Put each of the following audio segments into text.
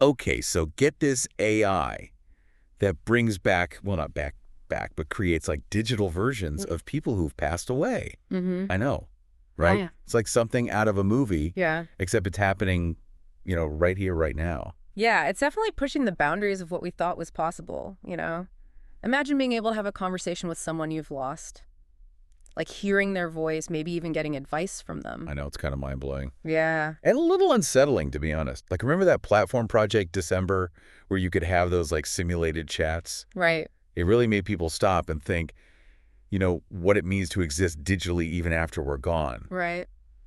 Okay, so get this AI that brings back, well, not back, but creates like digital versions of people who've passed away. Mm-hmm. I know, Oh, right? yeah. It's like something out of a movie, Yeah. except it's happening, right here, right now. Yeah, it's definitely pushing the boundaries of what we thought was possible, you know? Imagine being able to have a conversation with someone you've lost, like hearing their voice, maybe even getting advice from them. I know, it's kind of mind-blowing. Yeah, And a little unsettling, to be honest. Like, remember that platform project December where you could have those like simulated chats? right. It really made people stop and think, what it means to exist digitally even after we're gone. Right.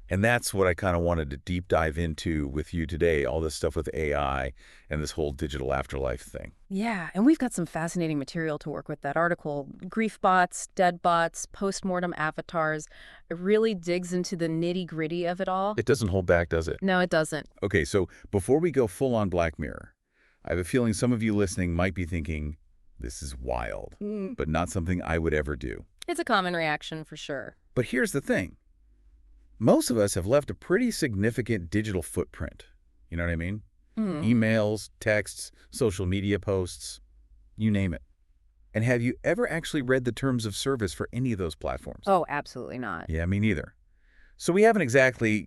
And that's what I kind of wanted to deep dive into with you today, all this stuff with AI and this whole digital afterlife thing. Yeah, and we've got some fascinating material to work with. That article, Grief Bots, Dead Bots, Postmortem Avatars, it really digs into the nitty-gritty of it all. It doesn't hold back, does it? No, it doesn't. Okay, so before we go full on Black Mirror, I have a feeling some of you listening might be thinking, this is wild, but not something I would ever do. It's a common reaction for sure. But here's the thing. Most of us have left a pretty significant digital footprint. You know what I mean? Hmm. Emails, texts, social media posts, you name it. And have you ever actually read the terms of service for any of those platforms? Oh, absolutely not. Yeah, me neither. So we haven't exactly,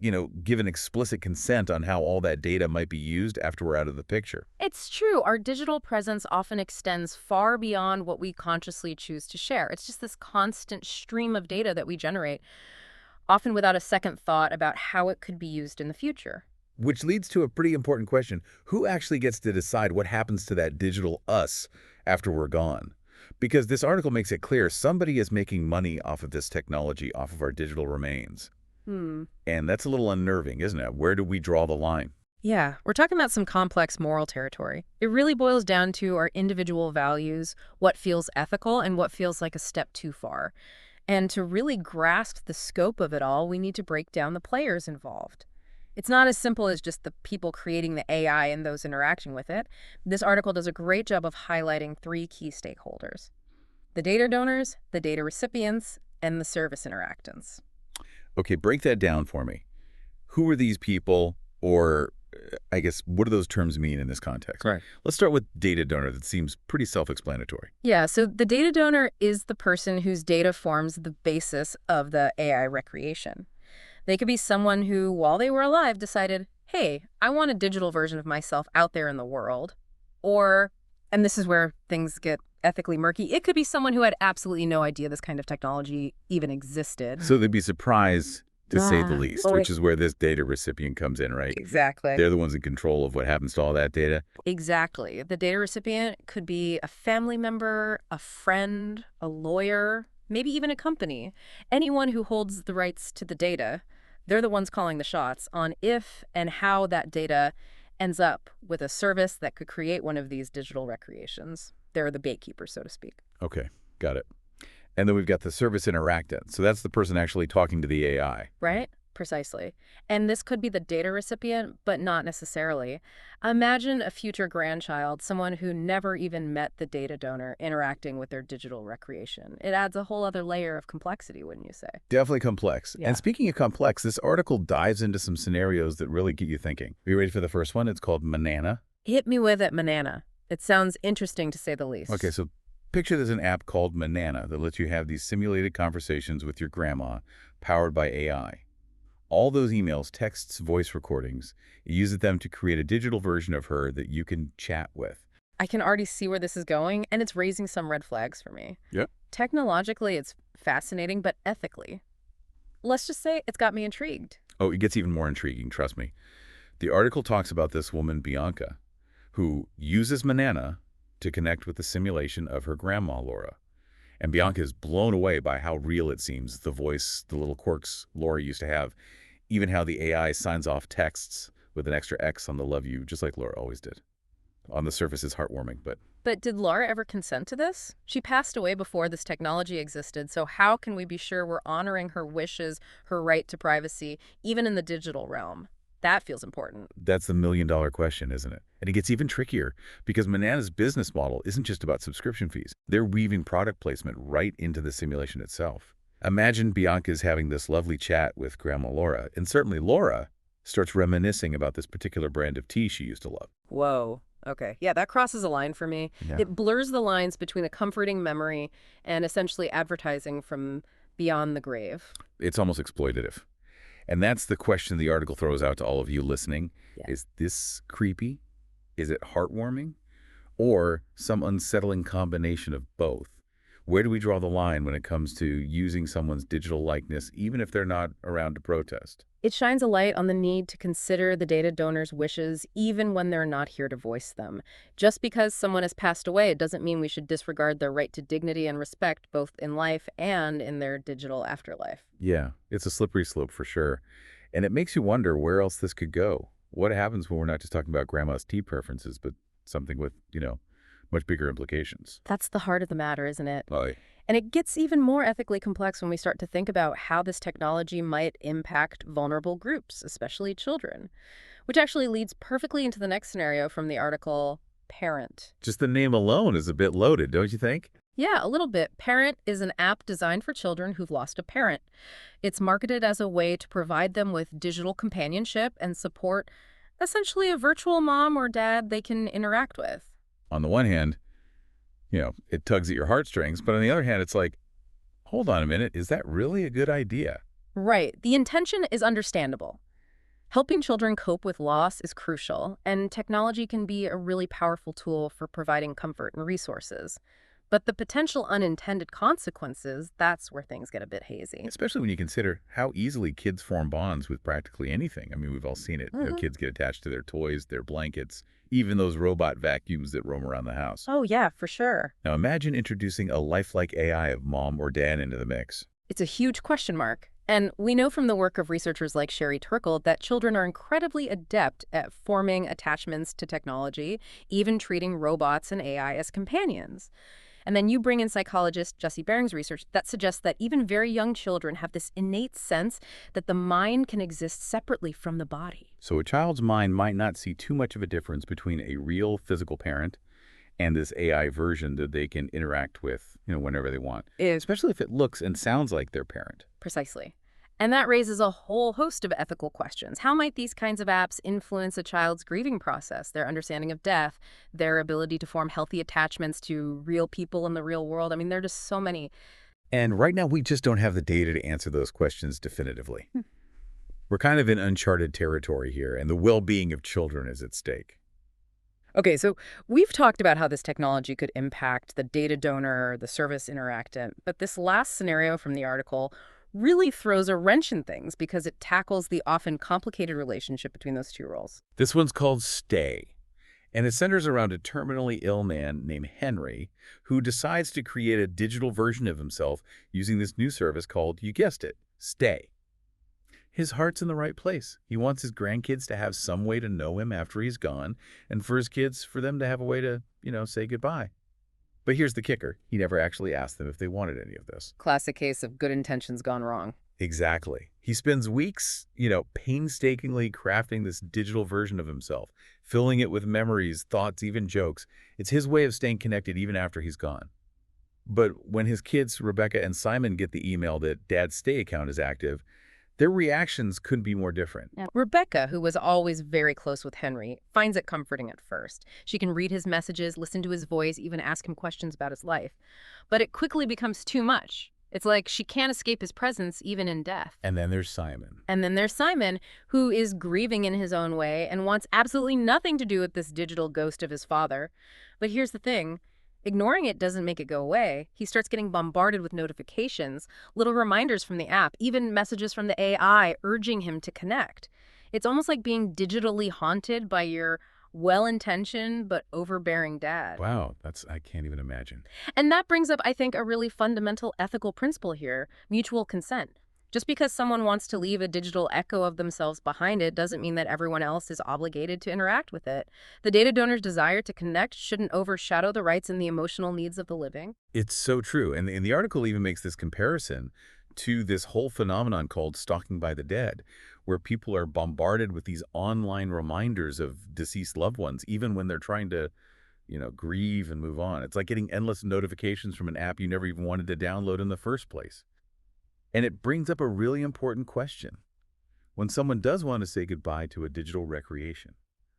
given explicit consent on how all that data might be used after we're out of the picture. It's true. Our digital presence often extends far beyond what we consciously choose to share. It's just this constant stream of data that we generate, often without a second thought about how it could be used in the future. Which leads to a pretty important question. Who actually gets to decide what happens to that digital us after we're gone? Because this article makes it clear somebody is making money off of this technology, off of our digital remains. Hmm. And that's a little unnerving, isn't it? Where do we draw the line? Yeah, we're talking about some complex moral territory. It really boils down to our individual values, what feels ethical and what feels like a step too far. And to really grasp the scope of it all, we need to break down the players involved. It's not as simple as just the people creating the AI and those interacting with it. This article does a great job of highlighting three key stakeholders: the data donors, the data recipients, and the service interactants. Okay, break that down for me. Who are these people, or I guess, what do those terms mean in this context? Right. Let's start with data donor. That seems pretty self-explanatory. Yeah, so the data donor is the person whose data forms the basis of the AI recreation. They could be someone who, while they were alive, decided, hey, I want a digital version of myself out there in the world. Or, and this is where things get ethically murky, it could be someone who had absolutely no idea this kind of technology even existed. So they'd be surprised, to say the least, Well, which is where this data recipient comes in, right? exactly. They're the ones in control of what happens to all that data. Exactly. The data recipient could be a family member, a friend, a lawyer, maybe even a company. Anyone who holds the rights to the data, they're the ones calling the shots on if and how that data ends up with a service that could create one of these digital recreations. They're the gatekeepers, so to speak. Okay, got it. And then we've got the service interactant. So that's the person actually talking to the AI. Right? Precisely. And this could be the data recipient, but not necessarily. Imagine a future grandchild, someone who never even met the data donor, interacting with their digital recreation. It adds a whole other layer of complexity, wouldn't you say? Definitely complex. Yeah. And speaking of complex, this article dives into some scenarios that really get you thinking. Are you ready for the first one? It's called Manana. Hit me with it, Manana. It sounds interesting to say the least. Okay, so picture there's an app called Manana that lets you have these simulated conversations with your grandma powered by AI. All those emails, texts, voice recordings, it uses them to create a digital version of her that you can chat with. I can already see where this is going, and it's raising some red flags for me. Yep. Technologically, it's fascinating, but ethically, let's just say it's got me intrigued. Oh, it gets even more intriguing, trust me. The article talks about this woman, Bianca, who uses Manana to connect with the simulation of her grandma, Laura. And Bianca is blown away by how real it seems, the voice, the little quirks Laura used to have, even how the AI signs off texts with an extra X on the love you, just like Laura always did. On the surface, it's heartwarming, but But did Laura ever consent to this? She passed away before this technology existed, so how can we be sure we're honoring her wishes, her right to privacy, even in the digital realm? That feels important. that's the million-dollar question, isn't it? And it gets even trickier because Manana's business model isn't just about subscription fees. They're weaving product placement right into the simulation itself. Imagine Bianca's having this lovely chat with Grandma Laura, and certainly Laura starts reminiscing about this particular brand of tea she used to love. Whoa. Okay. Yeah, that crosses a line for me. Yeah. It blurs the lines between a comforting memory and essentially advertising from beyond the grave. It's almost exploitative. And that's the question the article throws out to all of you listening. Yeah. Is this creepy? Is it heartwarming? Or some unsettling combination of both? Where do we draw the line when it comes to using someone's digital likeness, even if they're not around to protest? It shines a light on the need to consider the data donor's wishes even when they're not here to voice them. Just because someone has passed away, it doesn't mean we should disregard their right to dignity and respect both in life and in their digital afterlife. Yeah, it's a slippery slope for sure. And it makes you wonder where else this could go. What happens when we're not just talking about grandma's tea preferences, but something with, much bigger implications? That's the heart of the matter, isn't it? Like, And it gets even more ethically complex when we start to think about how this technology might impact vulnerable groups, especially children, which actually leads perfectly into the next scenario from the article, Parent. just the name alone is a bit loaded, don't you think? Yeah, a little bit. Parent is an app designed for children who've lost a parent. It's marketed as a way to provide them with digital companionship and support, essentially a virtual mom or dad they can interact with. On the one hand, it tugs at your heartstrings, but on the other hand, it's like, hold on a minute, is that really a good idea? Right. The intention is understandable. Helping children cope with loss is crucial, and technology can be a really powerful tool for providing comfort and resources. But the potential unintended consequences, that's where things get a bit hazy. Especially when you consider how easily kids form bonds with practically anything. I mean, we've all seen it. Kids get attached to their toys, their blankets, even those robot vacuums that roam around the house. Oh, yeah, for sure. Now imagine introducing a lifelike AI of mom or dad into the mix. It's a huge question mark. And we know from the work of researchers like Sherry Turkle that children are incredibly adept at forming attachments to technology, even treating robots and AI as companions. And then you bring in psychologist Jesse Baring's research that suggests that even very young children have this innate sense that the mind can exist separately from the body. So a child's mind might not see too much of a difference between a real physical parent and this AI version that they can interact with, whenever they want, especially if it looks and sounds like their parent. Precisely. And that raises a whole host of ethical questions. How might these kinds of apps influence a child's grieving process, their understanding of death, their ability to form healthy attachments to real people in the real world? I mean, there are just so many. And right now, we just don't have the data to answer those questions definitively. We're kind of in uncharted territory here, and the well-being of children is at stake. Okay, so we've talked about how this technology could impact the data donor, the service interactant, but this last scenario from the article really throws a wrench in things because it tackles the often complicated relationship between those two roles. This one's called Stay, and it centers around a terminally ill man named Henry who decides to create a digital version of himself using this new service called, you guessed it, Stay. His heart's in the right place. He wants his grandkids to have some way to know him after he's gone, and for his kids, for them to have a way to, say goodbye. But here's the kicker. He never actually asked them if they wanted any of this. Classic case of good intentions gone wrong. Exactly. He spends weeks, painstakingly crafting this digital version of himself, filling it with memories, thoughts, even jokes. It's his way of staying connected even after he's gone. But when his kids, Rebecca and Simon, get the email that Dad's Stay account is active, their reactions couldn't be more different. Yeah. Rebecca, who was always very close with Henry, finds it comforting at first. She can read his messages, listen to his voice, even ask him questions about his life. But it quickly becomes too much. It's like she can't escape his presence even in death. And then there's Simon. And then there's Simon, who is grieving in his own way and wants absolutely nothing to do with this digital ghost of his father. But here's the thing. Ignoring it doesn't make it go away. He starts getting bombarded with notifications, little reminders from the app, even messages from the AI urging him to connect. It's almost like being digitally haunted by your well-intentioned but overbearing dad. Wow, I can't even imagine. And that brings up, I think, a really fundamental ethical principle here, mutual consent. Just because someone wants to leave a digital echo of themselves behind it doesn't mean that everyone else is obligated to interact with it. The data donor's desire to connect shouldn't overshadow the rights and the emotional needs of the living. It's so true. And the article even makes this comparison to this whole phenomenon called stalking by the dead, where people are bombarded with these online reminders of deceased loved ones, even when they're trying to, grieve and move on. It's like getting endless notifications from an app you never even wanted to download in the first place. And it brings up a really important question. When someone does want to say goodbye to a digital recreation,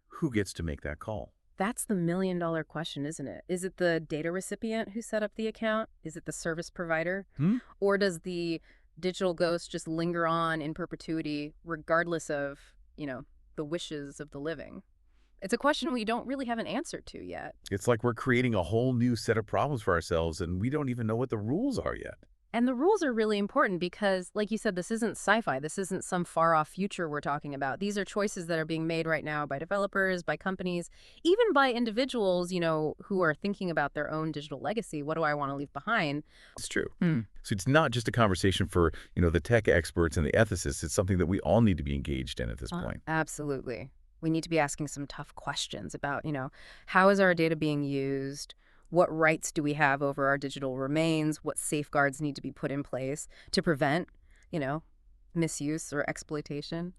who gets to make that call? That's the million-dollar question, isn't it? Is it the data recipient who set up the account? Is it the service provider? Hmm? Or does the digital ghost just linger on in perpetuity regardless of, the wishes of the living? It's a question we don't really have an answer to yet. It's like we're creating a whole new set of problems for ourselves, and we don't even know what the rules are yet. And the rules are really important because, like you said, this isn't sci-fi. This isn't some far-off future we're talking about. These are choices that are being made right now by developers, by companies, even by individuals, who are thinking about their own digital legacy. What do I want to leave behind? It's true. Hmm. So it's not just a conversation for, the tech experts and the ethicists. It's something that we all need to be engaged in at this point. Absolutely. We need to be asking some tough questions about, how is our data being used? What rights do we have over our digital remains? What safeguards need to be put in place to prevent, misuse or exploitation?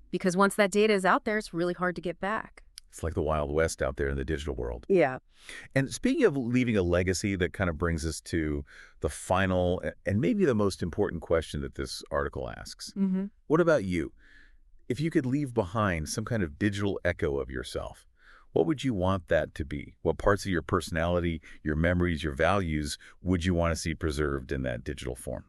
Because once that data is out there, it's really hard to get back. It's like the Wild West out there in the digital world. Yeah. And speaking of leaving a legacy, that kind of brings us to the final and maybe the most important question that this article asks. Mm-hmm. What about you? If you could leave behind some kind of digital echo of yourself, what would you want that to be? What parts of your personality, your memories, your values would you want to see preserved in that digital form?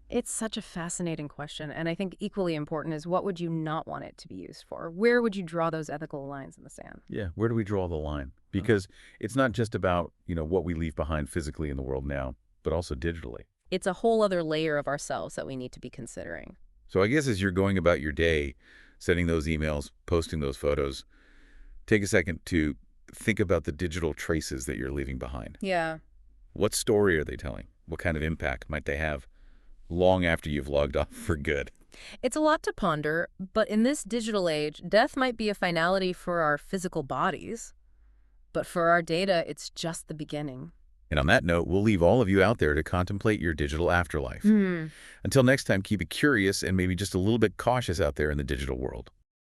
It's such a fascinating question, and I think equally important is what would you not want it to be used for? Where would you draw those ethical lines in the sand? Yeah, where do we draw the line? Because it's not just about, what we leave behind physically in the world now, but also digitally. It's a whole other layer of ourselves that we need to be considering. So I guess as you're going about your day, sending those emails, posting those photos, take a second to think about the digital traces that you're leaving behind. Yeah. What story are they telling? What kind of impact might they have long after you've logged off for good? It's a lot to ponder, but in this digital age, death might be a finality for our physical bodies, but for our data, it's just the beginning. And on that note, we'll leave all of you out there to contemplate your digital afterlife. Hmm. Until next time, keep it curious and maybe just a little bit cautious out there in the digital world.